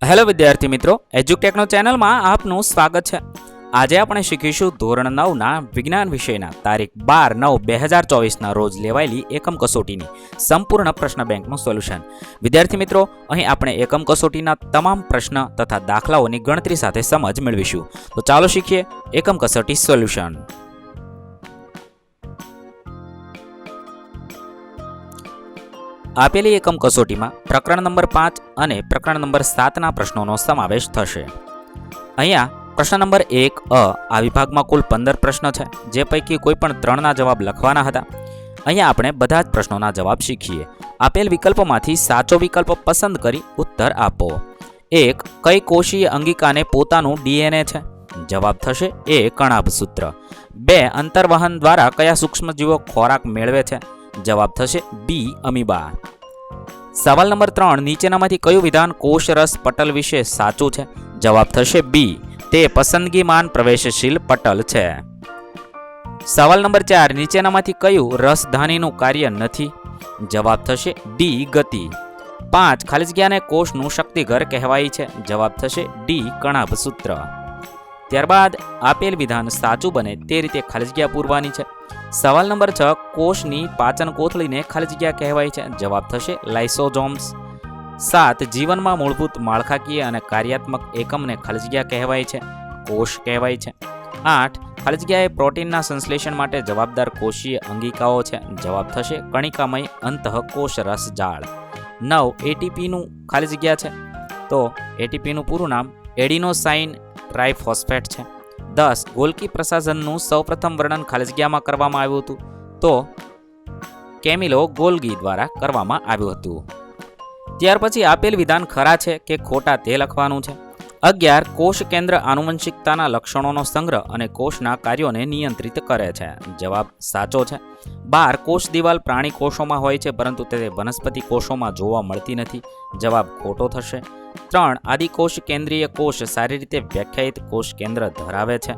Hello વિદ્યાર્થી મિત્રો, એજ્યુટેકનો ચેનલમાં આપનું સ્વાગત છે। આજે આપણે શીખીશું ધોરણ 9ના વિજ્ઞાન વિષયના તારીખ 12/9/2024ના રોજ લેવાયેલી એકમ કસોટીની સંપૂર્ણ પ્રશ્ન બેંકનું સોલ્યુશન। વિદ્યાર્થી મિત્રો, અહીં આપણે એકમ કસોટીના તમામ પ્રશ્ન તથા દાખલાઓની ગણતરી સાથે સમજ મેળવીશું। તો ચાલો શીખીએ એકમ કસોટી સોલ્યુશન। આપેલી એકમ કસોટીમાં પ્રકરણ નંબર 5 અને પ્રકરણ નંબર 7ના પ્રશ્નોનો સમાવેશ થશે। અહીંયા પ્રશ્ન નંબર 1 આ વિભાગમાં કુલ 15 પ્રશ્નો છે, જે પૈકી કોઈ પણ 3ના જવાબ લખવાના હતા। અહીંયા આપણે બધા જ પ્રશ્નોના જવાબ શીખીએ। આપેલ વિકલ્પોમાંથી સાચો વિકલ્પ પસંદ કરી ઉત્તર આપો। 1. કઈ કોષીય અંગિકાને પોતાનું ડીએનએ છે? જવાબ થશે A. કણાભ સૂત્ર। 2. અંતર્વહન દ્વારા કયા સૂક્ષ્મજીવો ખોરાક મેળવે છે? જવાબ થશે B. અમીબા। સવાલ નંબર 3, નીચેનામાંથી કયું વિધાન કોષરસ પટલ વિશે સાચું છે? જવાબ થશે B. તે પસંદગીમાન પ્રવેશશીલ પટલ છે। સવાલ નંબર 4, નીચેનામાંથી કયું રસધાનીનું કાર્ય નથી? જવાબ થશે D. ગતિ। 5. ખાલી જગ્યાને કોષનું શક્તિઘર કહેવાય છે? જવાબ થશે D. કણાભ સૂત્ર। ત્યારબાદ આપેલ વિધાન સાચું બને તે રીતે ખાલી જગ્યા પૂરવાની છે। સવાલ નંબર 6, કોષની પાચન કોથળીને ખાલી જગ્યા કહેવાય છે? જવાબ થશે લાઇસોઝોમ્સ। 7. જીવનમાં મૂળભૂત માળખાકીય અને કાર્યાત્મક એકમને ખાલી જગ્યા કહેવાય છે? કોષ કહેવાય છે। 8. ખાલી જગ્યાએ પ્રોટીનના સંશ્લેષણ માટે જવાબદાર કોષીય અંગિકાઓ છે? જવાબ થશે કણિકામય અંતઃકોષરસ જાળ। 9. એટીપીનું ખાલી જગ્યા છે? તો એટીપીનું પૂરું નામ એડિનોસાઇન ટ્રાઇફોસ્ફેટ છે। 10. ગોલ્કી પ્રસાધનનું સૌપ્રથમ વર્ણન ખાલી જગ્યામાં કરવામાં આવ્યું હતું? તો કેમિલો ગોલ્ગી દ્વારા કરવામાં આવ્યું હતું। ત્યાર પછી આપેલ વિધાન ખરા છે કે ખોટા તે લખવાનું છે। 11. કોષ કેન્દ્ર આનુવંશિકતાના લક્ષણોનો સંગ્રહ અને કોષના કાર્યોને નિયંત્રિત કરે છે? જવાબ સાચો છે। 12. કોષ દિવાલ પ્રાણી કોષોમાં હોય છે, પરંતુ તે વનસ્પતિ કોષોમાં જોવા મળતી નથી? જવાબ ખોટો થશે। 3. આદિકોષ કેન્દ્રીય કોષ સારી રીતે વ્યાખ્યાયિત કોષ કેન્દ્ર ધરાવે છે?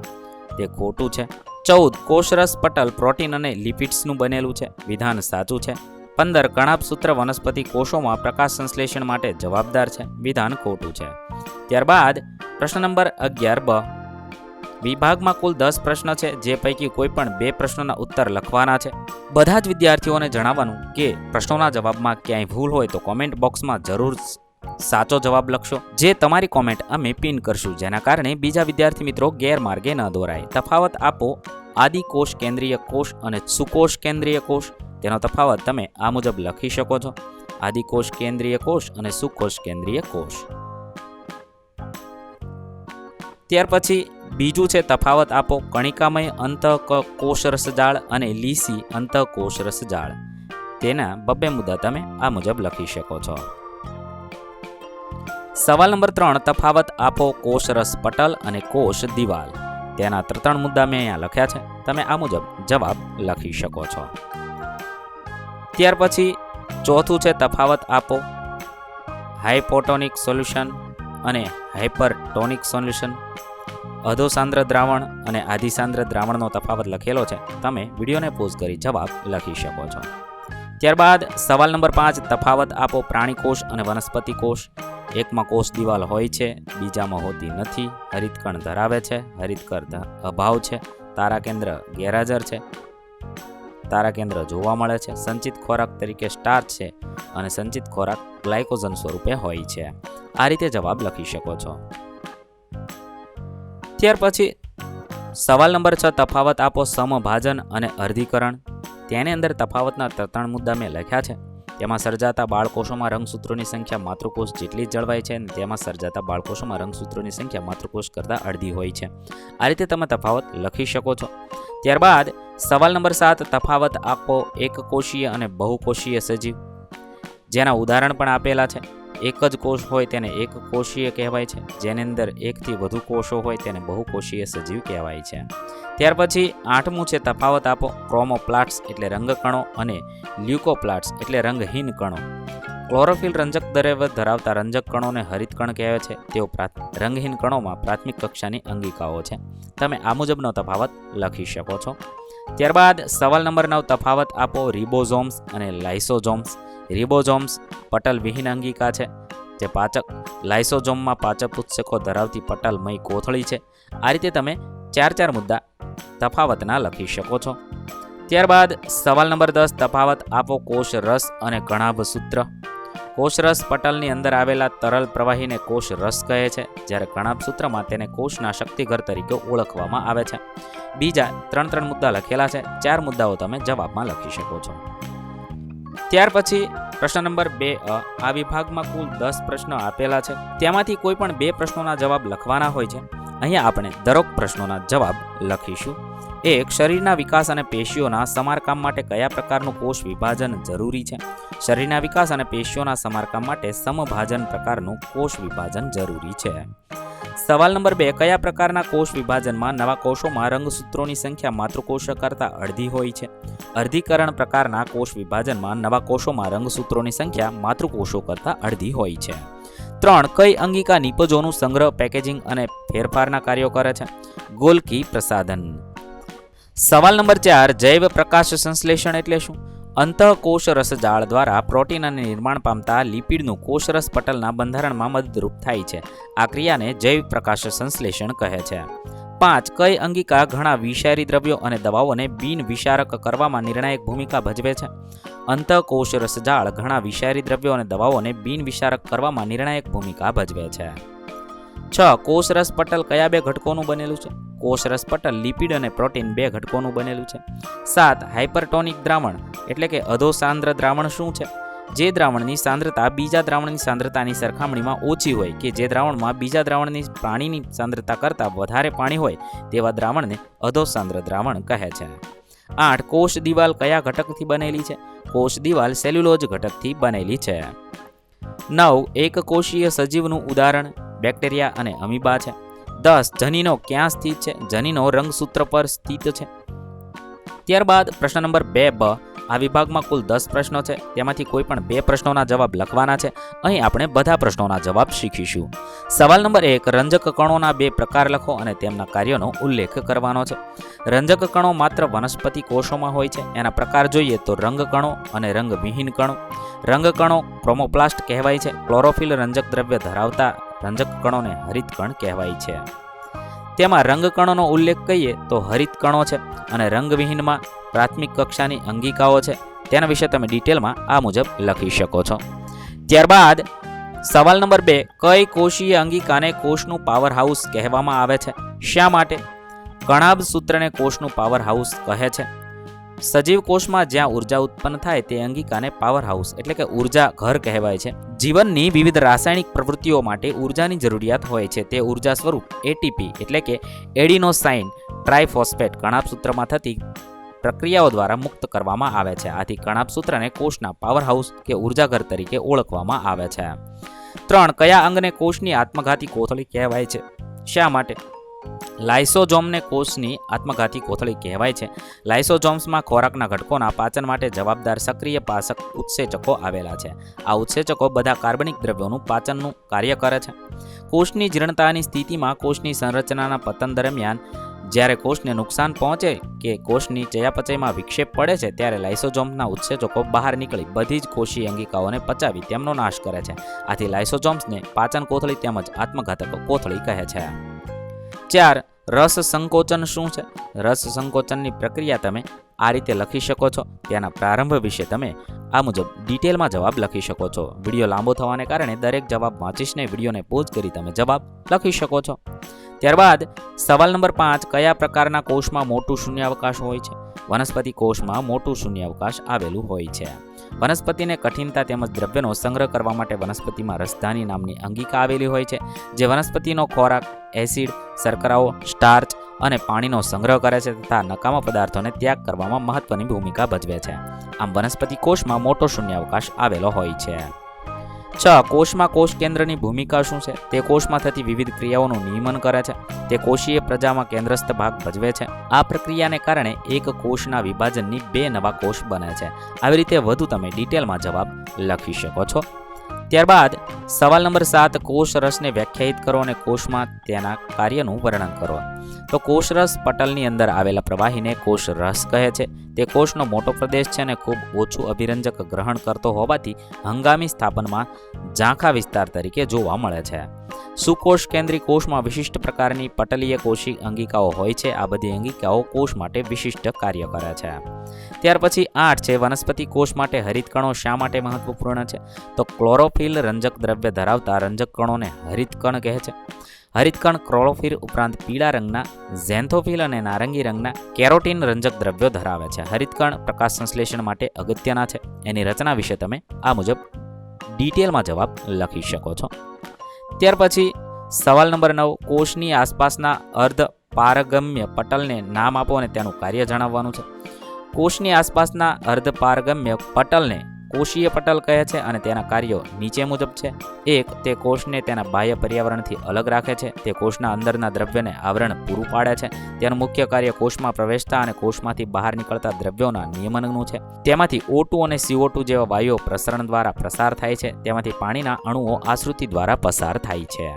તે ખોટું છે। 14. કોષરસ પટલ પ્રોટીન અને લિપિડ્સનું બનેલું છે? વિધાન સાચું છે। 15. કણાભ સૂત્ર વનસ્પતિ કોષોમાં પ્રકાશ સંશ્લેષણ માટે જવાબદાર છે? વિધાન ખોટું છે। ત્યારબાદ પ્રશ્ન નંબર 11 બ વિભાગમાં કુલ 10 પ્રશ્ન છે, જે પૈકી કોઈ પણ 2 પ્રશ્નોના ઉત્તર લખવાના છે। બધા જ વિદ્યાર્થીઓને જણાવવાનું કે પ્રશ્નોના જવાબમાં ક્યાંય ભૂલ હોય તો કોમેન્ટ બોક્સમાં જરૂર સાચો જવાબ લખશો, જે તમારી કોમેન્ટ અમે પિન કરશું, જેના કારણે બીજા વિદ્યાર્થી મિત્રો ગેરમાર્ગે ન દોરાય। તફાવત આપો આદિકોષ કેન્દ્રીય કોષ અને સુકોષ કેન્દ્રીય કોષ। તેનો તફાવત તમે આ મુજબ લખી શકો છો: આદિકોષ કેન્દ્રીય કોષ અને સુકોષ કેન્દ્રીય કોષ। ત્યાર પછી બીજું છે તફાવત આપો કણિકામય અંતઃકોષરસ જાળ અને લીસી અંતઃકોષરસ જાળ। તેના 2 મુદ્દા તમે આ મુજબ લખી શકો છો। સવાલ નંબર 3, તફાવત આપો કોષરસ પટલ અને કોષ દિવાલ। તેના 3 મુદ્દા મેં અહીંયા લખ્યા છે, તમે આ મુજબ જવાબ લખી શકો છો। ત્યાર પછી ચોથું છે તફાવત આપો હાઇપોટોનિક સોલ્યુશન અને હાઇપરટોનિક સોલ્યુશન। અધોસાંદ્ર દ્રાવણ અને આધિસાંદ્ર દ્રાવણનો તફાવત લખેલો છે, તમે વિડીયોને પોઝ કરી જવાબ લખી શકો છો। ત્યારબાદ સવાલ નંબર 5, તફાવત આપો પ્રાણી કોષ અને વનસ્પતિ કોષ। એકમાં કોષ દિવાલ હોય છે, બીજામાં હોતી નથી। હરિતકણ ધરાવે છે, હરિતકણ અભાવ છે। તારા કેન્દ્ર ગેરહાજર છે, તારા કેન્દ્ર જોવા મળે છે। સંચિત ખોરાક તરીકે સ્ટાર્ચ છે અને સંચિત ખોરાક ગ્લાયકોજન સ્વરૂપે હોય છે। આ રીતે જવાબ લખી શકો છો। ત્યાર પછી સવાલ નંબર 6, તફાવત આપો સમભાજન અને અર્ધીકરણ। તેની અંદર તફાવતના 3 મુદ્દા મેં લખ્યા છે। તેમાં સર્જાતા બાળકોષોમાં રંગસૂત્રોની સંખ્યા માતૃકોષ જેટલી જ જળવાય છે, અને તેમાં સર્જાતા બાળકોષોમાં રંગસૂત્રોની સંખ્યા માતૃકોષ કરતાં અડધી હોય છે। આ રીતે તમે તફાવત લખી શકો છો। ત્યારબાદ સવાલ નંબર 7, તફાવત આપો એકકોષીય અને બહુકોષીય સજીવ। જેના ઉદાહરણ પણ આપેલા છે। એક જ કોષ હોય તેને એકકોષીય કહેવાય છે, જેની અંદર 1 થી વધુ કોષો હોય તેને બહુકોષીય સજીવ કહેવાય છે। ત્યાર પછી 8મું છે તફાવત આપો ક્રોમોપ્લાસ્ટ એટલે રંગકણો અને લ્યુકોપ્લાસ્ટ એટલે રંગહીન કણો। ક્લોરોફિલ રંજક દ્રવ્ય ધરાવતા રંજક કણોને હરિતકણ કહેવાય છે। તેઓ રંગહીન કણોમાં પ્રાથમિક કક્ષાની અંગિકાઓ છે। તમે આ મુજબનો તફાવત લખી શકો છો। ત્યારબાદ સવાલ નંબર 9, તફાવત આપો રિબોઝોમ્સ અને લાઇસોઝોમ્સ। રિબોઝોમ્સ પટલ વિહીન અંગિકા છે, જે પાચક લાઇસોઝોમમાં પાચક ઉત્સેકો ધરાવતી પટલમય કોથળી છે. આ રીતે તમે 4 મુદ્દા તફાવતના લખી શકો છો. ત્યારબાદ સવાલ નંબર 10, તફાવત આપો કોષ રસ અને કણાભ સૂત્ર. કોષ રસ પટલની અંદર આવેલા તરલ પ્રવાહીને કોષ રસ કહે છે, જ્યારે કણાભ સૂત્રમાં તેને કોષના શક્તિઘર તરીકે ઓળખવામાં આવે છે. બીજા 3 મુદ્દા લખેલા છે. 4 મુદ્દાઓ તમે જવાબમાં લખી શકો છો. ત્યાર પછી પ્રશ્ન નંબર 2 આ વિભાગમાં કુલ 10 પ્રશ્નો આપેલા છે. તેમાંથી કોઈ પણ 2 પ્રશ્નોના જવાબ લખવાના હોય છે. અહીંયા આપણે દરેક પ્રશ્નોના જવાબ લખીશું. 1. શરીરના વિકાસ અને પેશીઓના સમારકામ માટે કયા પ્રકારનું કોષ વિભાજન જરૂરી છે? શરીરના વિકાસ અને પેશીઓના સમારકામ માટે સમભાજન પ્રકારનું કોષ વિભાજન જરૂરી છે. સવાલ નંબર 2, કયા પ્રકારના કોષ વિભાજનમાં નવા કોષોમાં રંગસૂત્રોની સંખ્યા માતૃકોષ કરતાં અડધી હોય છે? અર્ધીકરણ પ્રકારના કોષ વિભાજનમાં નવા કોષોમાં રંગસૂત્રોની સંખ્યા માતૃકોષો કરતાં અડધી હોય છે. 3. કઈ અંગિકા નિપજોનું સંગ્રહ, પેકેજિંગ અને ફેરફારના કાર્યો કરે છે? ગોલ્કી પ્રસાધન. સવાલ નંબર 4, જૈવ પ્રકાશ સંશ્લેષણ એટલે શું? અંતઃકોષ રસજાળ દ્વારા પ્રોટીન અને નિર્માણ પામતા લિપિડનું કોષરસ પટલના બંધારણમાં મદદરૂપ થાય છે. આ ક્રિયાને જૈવ પ્રકાશ સંશ્લેષણ કહે છે. 5. કઈ અંગિકા ઘણા વિષારી દ્રવ્યો અને દવાઓને બિન વિષારક કરવામાં નિર્ણાયક ભૂમિકા ભજવે છે? અંતઃકોષ રસજાળ ઘણા વિષારી દ્રવ્યો અને દવાઓને બિન વિષારક કરવામાં નિર્ણાયક ભૂમિકા ભજવે છે. 6. કોષરસ પટલ કયા 2 ઘટકોનું બનેલું છે? કોષરસ પટલ લિપિડ અને પ્રોટીન 2 ઘટકોનું બનેલું છે. 7. હાઇપરટોનિક દ્રાવણ એટલે કે અધોસાંદ્ર દ્રાવણ શું છે? જે દ્રાવણની સાંદ્રતા બીજા દ્રાવણની સાંદ્રતાની સરખામણીમાં ઓછી હોય કે જે દ્રાવણમાં બીજા દ્રાવણની પાણીની સાંદ્રતા કરતાં વધારે પાણી હોય તેવા દ્રાવણને અધોસાંદ્ર દ્રાવણ કહે છે. 8. કોષ દિવાલ કયા ઘટકથી બનેલી છે? કોષ દિવાલ સેલ્યુલોઝ ઘટકથી બનેલી છે. 9. એક કોષીય સજીવનું ઉદાહરણ બેક્ટેરિયા અને અમીબા છે. 10. જનીનો ક્યાં સ્થિત છે? જનીનો રંગસૂત્ર પર સ્થિત છે. ત્યારબાદ પ્રશ્ન નંબર 2b, આ વિભાગમાં કુલ 10 પ્રશ્નો છે. તેમાંથી કોઈ પણ 2 પ્રશ્નોના જવાબ લખવાના છે. અહીં આપણે બધા પ્રશ્નોના જવાબ શીખીશું. સવાલ નંબર 1, રંજક કણોના 2 પ્રકાર લખો અને તેમના કાર્યોનો ઉલ્લેખ કરવાનો છે. રંજક કણો માત્ર વનસ્પતિ કોષોમાં હોય છે. એના પ્રકાર જોઈએ તો રંગ કણો અને રંગવિહીન કણો. રંગ કણો ક્રોમોપ્લાસ્ટ કહેવાય છે. ક્લોરોફિલ રંજક દ્રવ્ય ધરાવતા રંજક કણોને હરિત કણ કહેવાય છે. તેમાં રંગ કણોનો ઉલ્લેખ કરીએ તો હરિત કણો છે અને રંગવિહીનમાં પ્રાથમિક કક્ષાની અંગિકાઓ છે. તેના વિશે તમે ડિટેલમાં આ મુજબ લખી શકો છો. ત્યારબાદ સવાલ નંબર 2, કઈ કોષીય અંગિકાને કોષનું પાવર હાઉસ કહેવામાં આવે છે? શા માટે? કણાભ સૂત્રને કોષનું પાવર હાઉસ કહે છે. સજીવ કોષમાં જ્યાં ઉર્જા ઉત્પન્ન થાય તે અંગિકાને પાવર હાઉસ એટલે કે ઉર્જા ઘર કહેવાય છે. જીવનની વિવિધ રાસાયણિક પ્રવૃત્તિઓ માટે ઉર્જાની જરૂરિયાત હોય છે. તે ઉર્જા સ્વરૂપ એટીપી એટલે કે એડિનોસાઇન ટ્રાઇફોસ્ફેટ કણાભ સૂત્રમાં થતી પ્રક્રિયાઓ દ્વારા મુક્ત કરવામાં આવે છે. આથી કણાભ સૂત્રને કોષના પાવર હાઉસ કે ઉર્જાઘર તરીકે ઓળખવામાં આવે છે. 3. કયા અંગને કોષની આત્મઘાતી કોથળી કહેવાય છે? શા માટે? લાઇસોઝોમને કોષની આત્મઘાતી કોથળી કહેવાય છે. લાઇસોઝોમ્સમાં ખોરાકના ઘટકોના પાચન માટે જવાબદાર સક્રિય પાચક ઉત્સેચકો આવેલા છે. આ ઉત્સેચકો બધા કાર્બનિક દ્રવ્યોનું પાચનનું કાર્ય કરે છે. કોષની જીર્ણતાની સ્થિતિમાં કોષની સંરચનાના પતન દરમિયાન જ્યારે કોષને નુકસાન પહોંચે કે કોષની ચયાપચયમાં વિક્ષેપ પડે છે ત્યારે લાઇસોઝોમ્સના ઉત્સેચકો બહાર નીકળી બધી જ કોષીય અંગિકાઓને પચાવી તેમનો નાશ કરે છે. આથી લાઇસોઝોમ્સને પાચન કોથળી તેમજ આત્મઘાતક કોથળી કહે છે. 4. રસ સંકોચન શું છે? રસ સંકોચનની પ્રક્રિયા તમે આ રીતે લખી શકો છો. તેના પ્રારંભ વિશે તમે આ મુજબ ડિટેલમાં જવાબ લખી શકો છો. વિડીયો લાંબો થવાને કારણે દરેક જવાબ વાંચીશ નહીં, વિડીયોને પોઝ કરી તમે જવાબ લખી શકો છો. ત્યારબાદ સવાલ નંબર 5, કયા પ્રકારના કોષમાં મોટું શૂન્યાવકાશ હોય છે? વનસ્પતિ કોષમાં મોટું શૂન્યાવકાશ આવેલું હોય છે. વનસ્પતિને કઠિનતા તેમજ દ્રવ્યનો સંગ્રહ કરવા માટે વનસ્પતિમાં રસધાની નામની અંગિકા આવેલી હોય છે, જે વનસ્પતિનો ખોરાક, એસિડ, શર્કરાઓ, સ્ટાર્ચ અને પાણીનો સંગ્રહ કરે છે તથા નકામા પદાર્થોને ત્યાગ કરવામાં મહત્વની ભૂમિકા ભજવે છે. આમ વનસ્પતિ કોષમાં મોટો શૂન્યાવકાશ આવેલો હોય છે. 6. કોષમાં કોષ કેન્દ્રની ભૂમિકા શું છે? તે કોષમાં થતી વિવિધ ક્રિયાઓનું નિયમન કરે છે. તે કોષીય પ્રજામાં કેન્દ્રસ્થ ભાગ ભજવે છે. આ પ્રક્રિયાને કારણે એક કોષના વિભાજનની 2 નવા કોષ બને છે. આવી રીતે વધુ તમે ડિટેલમાં જવાબ લખી શકો છો. ત્યારબાદ સવાલ નંબર 7, કોષ રસને વ્યાખ્યાયિત કરો અને કોષમાં તેના કાર્યનું વર્ણન કરો. તો કોષરસ પટલની અંદર આવેલા પ્રવાહીને કોષ રસ કહે છે. તે કોષનો મોટો પ્રદેશ છે અને ખૂબ ઓછું અભિરંજક ગ્રહણ કરતો હોવાથી હંગામી સ્થાપનમાં ઝાંખા વિસ્તાર તરીકે જોવા મળે છે. સુકોષ કેન્દ્રી કોષમાં વિશિષ્ટ પ્રકારની પટલીય કોષી અંગિકાઓ હોય છે. આ બધી અંગિકાઓ કોષ માટે વિશિષ્ટ કાર્ય કરે છે. ત્યાર પછી 8 છે વનસ્પતિ કોષ માટે હરિતકણો શા માટે મહત્વપૂર્ણ છે? તો ક્લોરોફિલ રંજક દ્રવ્ય ધરાવતા રંજક કણોને હરિતકણ કહે છે. હરિતકણ ક્લોરોફિલ ઉપરાંત પીળા રંગના ઝેન્થોફિલ અને નારંગી રંગના કેરોટીન રંજક દ્રવ્યો ધરાવે છે. હરિતકણ પ્રકાશ સંશ્લેષણ માટે અગત્યના છે. એની રચના વિશે તમે આ મુજબ ડિટેલમાં જવાબ લખી શકો છો. ત્યાર પછી સવાલ નંબર 9, કોષની આસપાસના અર્ધ પારગમ્ય પટલને નામ આપો અને તેનું કાર્ય જણાવવાનું છે. કોષની આસપાસના અર્ધ પારગમ્ય પટલને કોષીય પટલ કહે છે અને તેના કાર્યો નીચે મુજબ છે. 1. તે કોષને તેના બાહ્ય પર્યાવરણથી અલગ રાખે છે. તે કોષના અંદરના દ્રવ્યને આવરણ પૂરું પાડે છે. તેનું મુખ્ય કાર્ય કોષમાં પ્રવેશતા અને કોષમાંથી બહાર નીકળતા દ્રવ્યોના નિયમનનું છે. તેમાંથી O2 અને CO2 જેવા વાયુઓ પ્રસરણ દ્વારા પ્રસાર થાય છે. તેમાંથી પાણીના અણુઓ આશ્રુતિ દ્વારા પસાર થાય છે.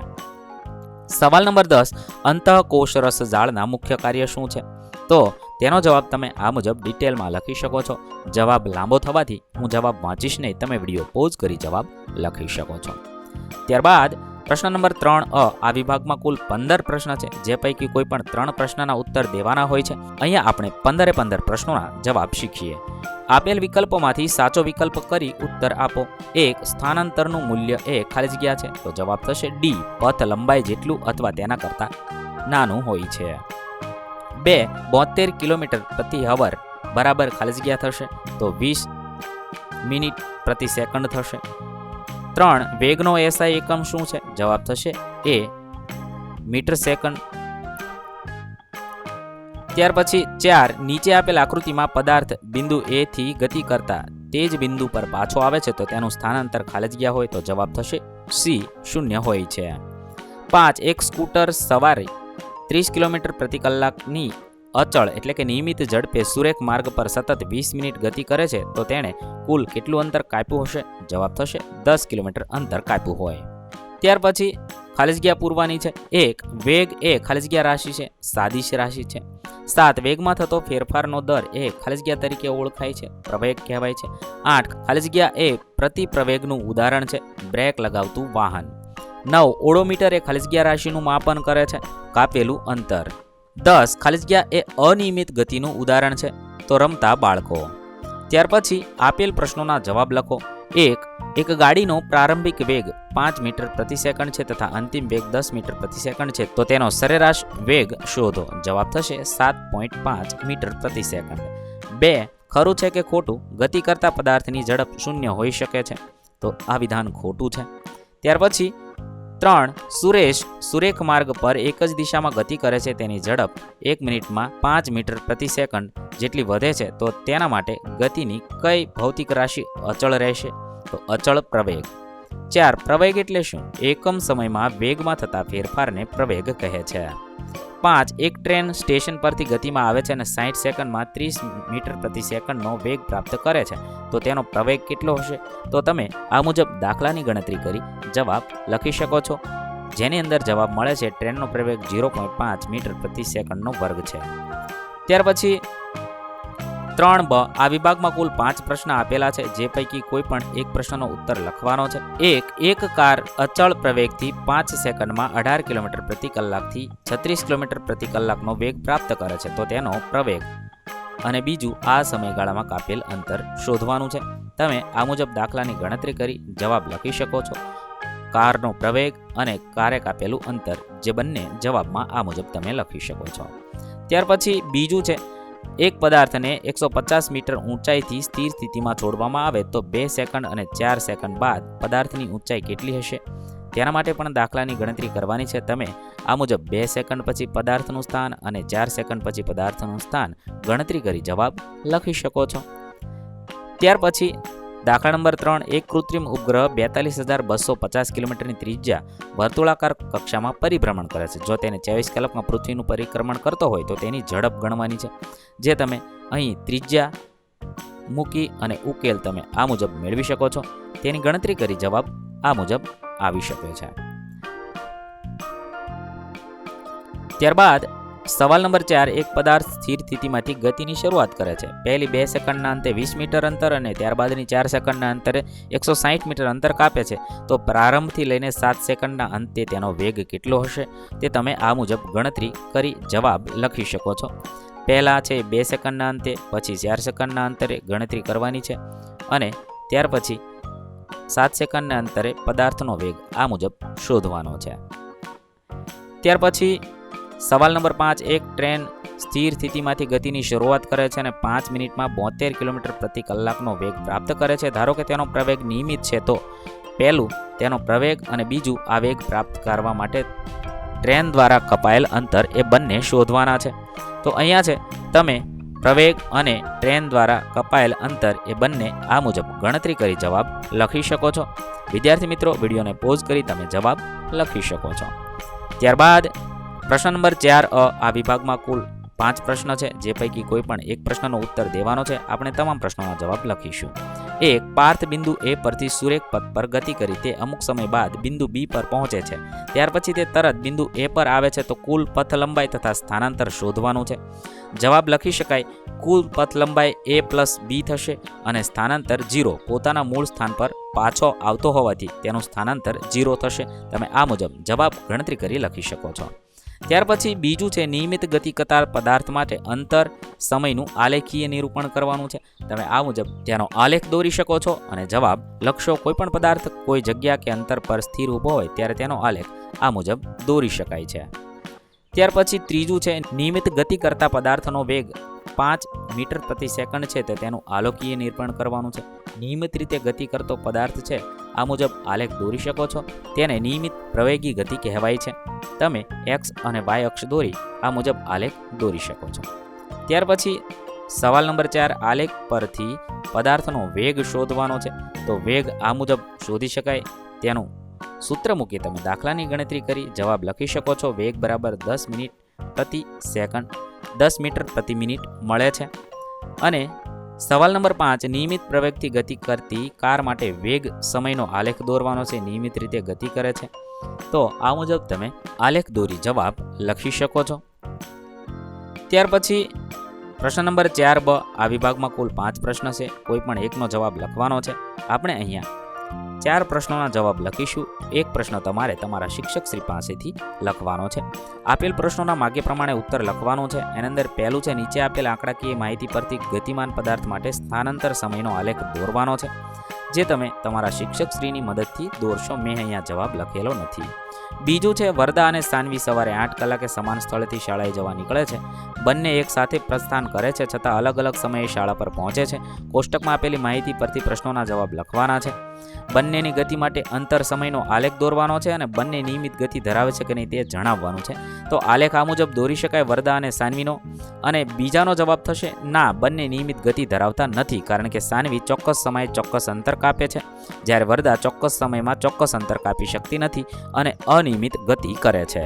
સવાલ નંબર 10, અંતઃકોષરસ જાળના મુખ્ય કાર્ય શું છે? તો તેનો જવાબ તમે આ મુજબ ડિટેલમાં લખી શકો છો. જવાબ લાંબો થવાથી હું જવાબ વાંચીશ નહીં, તમે વિડીયો પોઝ કરી જવાબ લખી શકો છો. ત્યારબાદ પ્રશ્ન નંબર 3 આ વિભાગમાં કુલ 15 પ્રશ્ન છે, જે પૈકી કોઈ પણ 3 પ્રશ્નના ઉત્તર દેવાના હોય છે. અહીંયા આપણે 15 પ્રશ્નોના જવાબ શીખીએ. આપેલ વિકલ્પોમાંથી સાચો વિકલ્પ કરી ઉત્તર આપો. 1. સ્થાનાંતરનું મૂલ્ય એ ખાલી જગ્યા છે, તો જવાબ થશે ડી, પથ લંબાઈ જેટલું અથવા તેના કરતાં નાનું હોય છે. 2. 72 કિલોમીટર પ્રતિ અવર બરાબર ખાલી જગ્યા થશે, તો 20 મિનિટ પ્રતિ સેકન્ડ થશે. 3. વેગનો એસઆઈ એકમ શું છે? જવાબ થશે એ, મીટર સેકન્ડ. ત્યાર પછી 4. નીચે આપેલ આકૃતિમાં પદાર્થ બિંદુ એ થી ગતિ કરતા તે જ બિંદુ પર પાછો આવે છે, તો તેનું સ્થાનાંતર ખાલી જગ્યા હોય, તો જવાબ થશે સી, 0 હોય છે. 5. એક સ્કૂટર સવારી 30 કિલોમીટર પ્રતિ કલાકની અચળ એટલે કે નિયમિત ઝડપે સુરેખ માર્ગ પર સતત 20 મિનિટ ગતિ કરે છે, તો તેણે કુલ કેટલું અંતર કાપ્યું હશે? જવાબ થશે 10 કિલોમીટર અંતર કાપ્યું હોય. ત્યાર પછી ખાલી જગ્યા પૂરવાની છે. 1. વેગ એ ખાલી જગ્યા રાશિ છે, સાદિશ રાશિ છે. 7. વેગમાં થતો ફેરફારનો દર એ ખાલી જગ્યા તરીકે ઓળખાય છે, પ્રવેગ કહેવાય છે. 8. ખાલી જગ્યા એ પ્રતિ પ્રવેગનું ઉદાહરણ છે, બ્રેક લગાવતું વાહન. 9. ઓડોમીટર એ ખાલી જગ્યા રાશિનું માપન કરે છે, કાપેલું અંતર. 10. ખાલી જગ્યા એ અનિયમિત ગતિનું ઉદાહરણ છે, તો રમતા બાળકો. ત્યાર પછી આપેલ પ્રશ્નોના જવાબ લખો. 1. એક ગાડીનો પ્રારંભિક વેગ 5 મીટર પ્રતિ સેકન્ડ છે તથા અંતિમ વેગ 10 મીટર પ્રતિ સેકન્ડ છે, તો તેનો સરેરાશ વેગ શોધો. જવાબ થશે 7.5 મીટર પ્રતિ સેકન્ડ. 2. ખરું છે કે ખોટું? ગતિ કરતા પદાર્થની ઝડપ 0 હોઈ શકે છે, તો આ વિધાન ખોટું છે. ત્યાર પછી 3. સુરેશ સુરેખ માર્ગ પર એક જ દિશામાં ગતિ કરે છે, તેની ઝડપ 1 મિનિટમાં 5 મીટર પ્રતિ સેકન્ડ જેટલી વધે છે, તો તેના માટે ગતિની કઈ ભૌતિક રાશિ અચળ રહેશે? તો અચળ પ્રવેગ. 4. પ્રવેગ એટલે શું? એકમ સમયમાં વેગમાં થતા ફેરફારને પ્રવેગ કહે છે. 5. એક ટ્રેન સ્ટેશન પરથી ગતિમાં આવે છે અને 60 સેકન્ડમાં 30 મીટર પ્રતિ સેકન્ડનો વેગ પ્રાપ્ત કરે છે, તો તેનો પ્રવેગ કેટલો હશે? તો તમે આ મુજબ દાખલાની ગણતરી કરી જવાબ લખી શકો છો, જેની અંદર જવાબ મળે છે ટ્રેનનો પ્રવેગ 0.5 મીટર પ્રતિ સેકન્ડનો વર્ગ છે. ત્યાર પછી 3બ આ વિભાગમાં કુલ 5 પ્રશ્ન આપેલા છે, જે પૈકી કોઈ પણ એક પ્રશ્નનો ઉત્તર લખવાનો છે. એક કાર અચળ પ્રવેગથી 5 સેકન્ડમાં 18 કિલોમીટર પ્રતિ કલાકથી 36 કિલોમીટર પ્રતિ કલાકનો વેગ પ્રાપ્ત કરે છે, તો તેનો પ્રવેગ અને બીજું આ સમયગાળામાં કાપેલ અંતર શોધવાનું છે. તમે આ મુજબ દાખલાની ગણતરી કરી જવાબ લખી શકો છો. કારનો પ્રવેગ અને કારે કાપેલું અંતર, જે બંને જવાબમાં આ મુજબ તમે લખી શકો છો. ત્યાર પછી બીજું છે, એક પદાર્થને 150 મીટર ઊંચાઈથી સ્થિર સ્થિતિમાં છોડવામાં આવે તો 2 સેકન્ડ અને 4 સેકન્ડ બાદ પદાર્થની ઊંચાઈ કેટલી હશે? તેના માટે પણ દાખલાની ગણતરી કરવાની છે. તમે આ મુજબ 2 સેકન્ડ પછી પદાર્થનું સ્થાન અને 4 સેકન્ડ પછી પદાર્થનું સ્થાન ગણતરી કરી જવાબ લખી શકો છો. ત્યાર પછી દાખલા નંબર 3, એક કૃત્રિમ ઉપગ્રહ 42,250 કિલોમીટરની ત્રિજ્યા વર્તુળાકાર કક્ષામાં પરિભ્રમણ કરે છે. જો તેને 24 કલાકમાં પૃથ્વીનું પરિક્રમણ કરતો હોય તો તેની ઝડપ ગણવાની છે, જે તમે અહીં ત્રિજ્યા મૂકી અને ઉકેલ તમે આ મુજબ મેળવી શકો છો. તેની ગણતરી કરી જવાબ આ મુજબ આવી શકે છે. ત્યારબાદ સવાલ નંબર 4, એક પદાર્થ સ્થિર સ્થિતિમાંથી ગતિની શરૂઆત કરે છે. પહેલી 2 સેકન્ડના અંતે 20 મીટર અંતર અને ત્યારબાદની 4 સેકન્ડના અંતરે 160 મીટર અંતર કાપે છે, તો પ્રારંભથી લઈને 7 સેકન્ડના અંતે તેનો વેગ કેટલો હશે તે તમે આ મુજબ ગણતરી કરી જવાબ લખી શકો છો. પહેલાં છે 2 સેકન્ડના અંતે, પછી 4 સેકન્ડના અંતરે ગણતરી કરવાની છે અને ત્યાર પછી 7 સેકન્ડના અંતરે પદાર્થનો વેગ આ મુજબ શોધવાનો છે. ત્યાર પછી સવાલ નંબર 5, એક ટ્રેન સ્થિર સ્થિતિમાંથી ગતિની શરૂઆત કરે છે અને 5 મિનિટમાં 72 કિલોમીટર પ્રતિ કલાકનો વેગ પ્રાપ્ત કરે છે. ધારો કે તેનો પ્રવેગ નિયમિત છે, તો પહેલું તેનો પ્રવેગ અને બીજું આ વેગ પ્રાપ્ત કરવા માટે ટ્રેન દ્વારા કપાયેલ અંતર એ બંને શોધવાના છે. તો અહીંયા છે તમે પ્રવેગ અને ટ્રેન દ્વારા કપાયેલ અંતર એ બંને આ મુજબ ગણતરી કરી જવાબ લખી શકો છો. વિદ્યાર્થી મિત્રો, વિડીયોને પોઝ કરી તમે જવાબ લખી શકો છો. ત્યારબાદ પ્રશ્ન નંબર 4 આ વિભાગમાં કુલ 5 પ્રશ્ન છે, જે પૈકી કોઈ પણ એક પ્રશ્નનો ઉત્તર દેવાનો છે. આપણે તમામ પ્રશ્નોના જવાબ લખીશું. 1, પાર્થ બિંદુ A પરથી સુરેખ પથ પર ગતિ કરી તે અમુક સમય બાદ બિંદુ B પર પહોંચે છે. ત્યાર પછી તે તરત બિંદુ A પર આવે છે, તો કુલ પથ લંબાઈ તથા સ્થાનાંતર શોધવાનું છે. જવાબ લખી શકાય, કુલ પથ લંબાઈ A + B થશે અને સ્થાનાંતર 0 પોતાના મૂળ સ્થાન પર પાછો આવતો હોવાથી તેનું સ્થાનાંતર 0 થશે. તમે આ મુજબ જવાબ ગણતરી કરી લખી શકો છો. ત્યાર પછી બીજું છે નિયમિત ગતિ કરતા પદાર્થ માટે અંતર સમયનું આલેખીય નિરૂપણ કરવાનું છે. તમે આ મુજબ તેનો આલેખ દોરી શકો છો અને જવાબ લખશો. કોઈ પણ પદાર્થ કોઈ જગ્યા કે અંતર પર સ્થિર ઊભો હોય ત્યારે તેનો આલેખ આ મુજબ દોરી શકાય છે. ત્યાર પછી ત્રીજું છે નિયમિત ગતિ કરતા પદાર્થનો વેગ 5 મીટર પ્રતિ સેકન્ડ છે, તો તેનું આલેખીય નિરૂપણ કરવાનું છે. નિયમિત રીતે ગતિ કરતો પદાર્થ છે, આ મુજબ આલેખ દોરી શકો છો. તેને નિયમિત પ્રવેગી ગતિ કહેવાય છે. તમે x અને y અક્ષ દોરી આ મુજબ આલેખ દોરી શકો છો. ત્યાર પછી સવાલ નંબર 4, આલેખ પરથી પદાર્થનો વેગ શોધવાનો છે. તો વેગ આ મુજબ શોધી શકાય, તેનું સૂત્ર મૂકી તમે દાખલાની ગણતરી કરી જવાબ લખી શકો છો. વેગ બરાબર 10 મિનિટ પ્રતિ સેકન્ડ 10 મીટર પ્રતિ મિનિટ મળે છે. અને સવાલ નંબર 5, નિયમિત પ્રવેગથી ગતિ કરતી કાર માટે વેગ સમયનો આલેખ દોરવાનો છે. નિયમિત રીતે ગતિ કરે છે, તો આ મુજબ તમે આલેખ દોરી જવાબ લખી શકો છો. ત્યાર પછી પ્રશ્ન નંબર 4 આ વિભાગમાં કુલ 5 પ્રશ્ન છે. કોઈ પણ એકનો જવાબ લખવાનો છે. આપણે અહીંયા 4 પ્રશ્નોના જવાબ લખીશું. એક પ્રશ્ન તમારે તમારા શિક્ષક શ્રી પાસેથી લખવાનો છે. આપેલ પ્રશ્નોના માગ્ય પ્રમાણે ઉત્તર લખવાનો છે. એની અંદર પહેલું છે નીચે આપેલ આંકડાકીય માહિતી પરથી ગતિમાન પદાર્થ માટે સ્થાનાંતર સમયનો આલેખ દોરવાનો છે, જે તમે તમારા શિક્ષક શ્રીની મદદથી દોરશો. મેં અહીંયા જવાબ લખેલો નથી. બીજું છે વરદા અને સાનવી સવારે 8 કલાકે સમાન સ્થળેથી શાળાએ જવા નીકળે છે. બંને એક સાથે પ્રસ્થાન કરે છે, છતાં અલગ અલગ સમયે શાળા પર પહોંચે છે. કોષ્ટકમાં આપેલી માહિતી પરથી પ્રશ્નોના જવાબ લખવાના છે. બંનેની ગતિ માટે અંતર સમયનો આલેખ દોરવાનો છે અને બંને નિયમિત ગતિ ધરાવે છે કે નહીં તે જણાવવાનું છે. તો આલેખ આ મુજબ દોરી શકાય વરદા અને સાનવીનો. અને બીજાનો જવાબ થશે ના, બંને નિયમિત ગતિ ધરાવતા નથી, કારણ કે સાનવી ચોક્કસ સમયે ચોક્કસ અંતર કાપે છે, જ્યારે વરદા ચોક્કસ સમયમાં ચોક્કસ અંતર કાપી શકતી નથી અને અનિયમિત ગતિ કરે છે.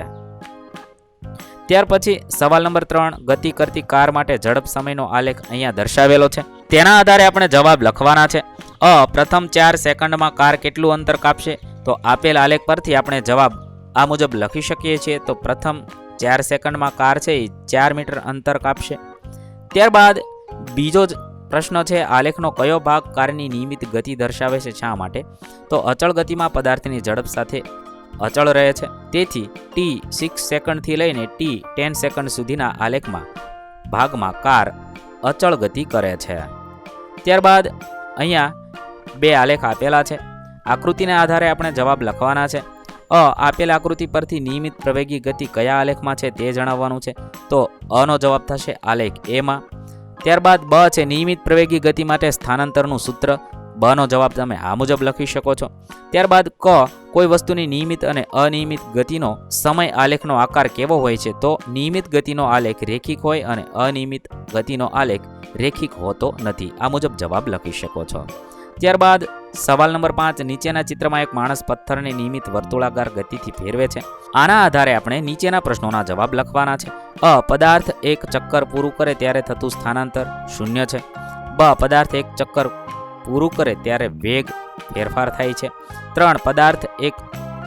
ત્યાર પછી સવાલ નંબર 3, ગતિ કરતી કાર માટે ઝડપ સમયનો આલેખ અહીંયા દર્શાવેલો છે. તેના આધારે આપણે જવાબ લખવાના છે. પ્રથમ 4 સેકન્ડમાં કાર કેટલું અંતર કાપશે? તો આપેલ આલેખ પરથી આપણે જવાબ આ મુજબ લખી શકીએ છીએ. તો પ્રથમ 4 સેકન્ડમાં કાર છે એ 4 મીટર અંતર કાપશે. ત્યારબાદ બીજો જ પ્રશ્ન છે, આલેખનો કયો ભાગ કારની નિયમિત ગતિ દર્શાવે છે, શા માટે? તો અચળ ગતિમાં પદાર્થની ઝડપ સાથે અચળ રહે છે, તેથી t6 સેકન્ડથી લઈને t10 સેકન્ડ સુધીના આલેખમાં ભાગમાં કાર અચળ ગતિ કરે છે. ત્યારબાદ અહીંયા 2 આલેખ આપેલા છે. આકૃતિના આધારે આપણે જવાબ લખવાના છે. આપેલ આકૃતિ પરથી નિયમિત પ્રવેગી ગતિ કયા આલેખમાં છે તે જણાવવાનું છે. તો અનો જવાબ થશે આલેખ એમાં. ત્યારબાદ બ છે નિયમિત પ્રવેગી ગતિ માટે સ્થાનાંતરનું સૂત્ર. બનો જવાબ તમે આ મુજબ લખી શકો છો. ત્યારબાદ ક, કોઈ વસ્તુની નિયમિત અને અનિયમિત ગતિનો સમય આલેખનો આકાર કેવો હોય છે? તો નિયમિત ગતિનો આલેખ રેખિક હોય અને અનિયમિત ગતિનો આલેખ રેખિક હોતો નથી. આ મુજબ જવાબ લખી શકો છો. ત્યારબાદ સવાલ નંબર 5, નીચેના ચિત્રમાં એક માણસ પથ્થરને નિયમિત વર્તુળાકાર ગતિથી ફેરવે છે. આના આધારે આપણે નીચેના પ્રશ્નોના જવાબ લખવાના છે. પદાર્થ એક ચક્કર પૂરું કરે ત્યારે થતું સ્થાનાંતર 0 છે. બ, પદાર્થ એક ચક્કર પૂરું કરે ત્યારે વેગ ફેરફાર થાય છે. 3, પદાર્થ એક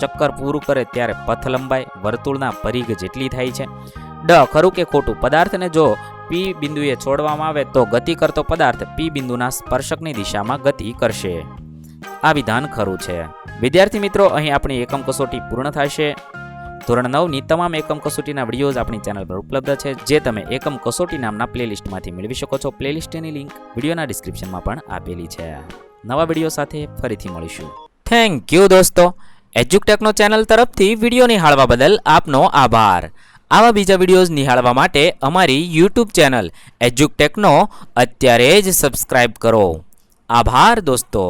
ચક્કર પૂરું કરે ત્યારે પથ લંબાઈ વર્તુળના પરિઘ જેટલી થાય છે. ડ ખરું કે ખોટું, પદાર્થને જો પી બિંદુએ છોડવામાં આવે તો ગતિ કરતો પદાર્થ પી બિંદુના સ્પર્શકની દિશામાં ગતિ કરશે. આ વિધાન ખરું છે. વિદ્યાર્થી મિત્રો, અહીં આપણી એકમ કસોટી પૂર્ણ થાય છે. ધોરણ 9ની તમામ એકમ કસોટીના વિડીયોઝ આપણી ચેનલ પર ઉપલબ્ધ છે, જે તમે એકમ કસોટી નામના પ્લેલિસ્ટમાંથી મેળવી શકો છો. પ્લેલિસ્ટની લિંક વિડીયોના ડિસ્ક્રિપ્શનમાં પણ આપેલી છે. નવા વિડીયો સાથે ફરીથી મળીશું. થેન્ક યુ દોસ્તો. એજ્યુકટેકનો ચેનલ તરફથી વિડીયો નિહાળવા બદલ આપનો આભાર. આવા બીજા વિડીયોઝ નિહાળવા માટે અમારી યુટ્યુબ ચેનલ એજ્યુકટેકનો અત્યારે જ સબસ્ક્રાઇબ કરો. આભાર દોસ્તો.